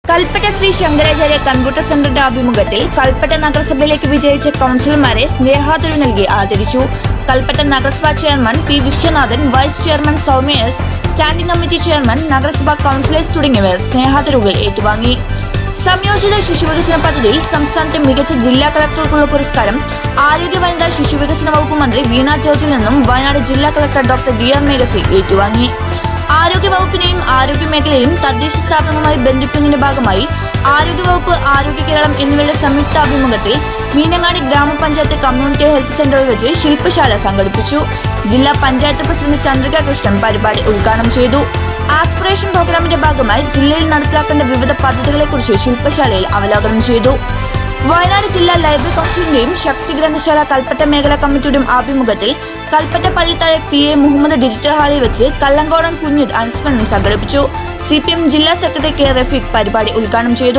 Kalpetta Shri Shankaracharya computer സെന്ററിന്റെ ആഭിമുഖ്യത്തിൽ കൽപ്പറ്റ നഗരസഭയിലേക്ക് വിജയിച്ച കൗൺസിലർമാരെ സ്നേഹാദരവ് നൽകി ആദരിച്ചു. കൽപ്പറ്റ നഗരസഭാ chairman P Viswanathan, vice chairman Soumya S, standing committee chairman, നഗരസഭാ കൗൺസിലേഴ്സ് തുടങ്ങിയവർ സ്നേഹാദരവുകൾ ഏറ്റുവാങ്ങി. സംയോജിത ശിശുവികസന പദ്ധതിയിൽ സംസ്ഥാനത്തെ മികച്ച ജില്ലാ കളക്ടർക്കുള്ള പുരസ്കാരം ആരോഗ്യ വനിതാ ശിശുവികസന വകുപ്പ് മന്ത്രി വീണ ജോർജിൽ നിന്നും വയനാട് ജില്ലാ കളക്ടർ ഡോക്ടർ DR മേഘശ്രീ ഏറ്റുവാങ്ങി. ആരോഗ്യ വകുപ്പിനെയും ആരോഗ്യ മേഖലയും തദ്ദേശ സ്ഥാപനങ്ങളുമായി ബന്ധിപ്പിക്കുന്നതിന്റെ ഭാഗമായി ആരോഗ്യവകുപ്പ്, ആരോഗ്യ കേരളം എന്നിവയുടെ സംയുക്താഭിമുഖ്യത്തിൽ മീനങ്ങാടി ഗ്രാമപഞ്ചായത്ത് കമ്മ്യൂണിറ്റി ഹെൽത്ത് സെന്ററിൽ വെച്ച് ശില്പശാല സംഘടിപ്പിച്ചു. ജില്ലാ പഞ്ചായത്ത് പ്രസിഡന്റ് ചന്ദ്രിക കൃഷ്ണൻ പരിപാടി ഉദ്ഘാടനം ചെയ്തു. ആസ്പിറേഷൻ പ്രോഗ്രാമിന്റെ ഭാഗമായി ജില്ലയിൽ നടപ്പിലാക്കേണ്ട വിവിധ പദ്ധതികളെക്കുറിച്ച് ശില്പശാലയിൽ അവലോകനം ചെയ്തു. വയനാട് ജില്ലാ ലൈബ്രറി കൗൺസിലിന്റെയും ശക്തി ഗ്രന്ഥശാല കൽപ്പറ്റ മേഖലാ കമ്മിറ്റിയുടെയും ആഭിമുഖ്യത്തിൽ കൽപ്പറ്റ പള്ളിത്താഴെ PA മുഹമ്മദ് ഡിജിറ്റൽ ഹാളിൽ വെച്ച് കല്ലങ്കോടൻ കുഞ്ഞ് അനുസ്മരണം സംഘടിപ്പിച്ചു. CPM ജില്ലാ സെക്രട്ടറി K. റഫീഖ് പരിപാടി ഉദ്ഘാടനം ചെയ്തു.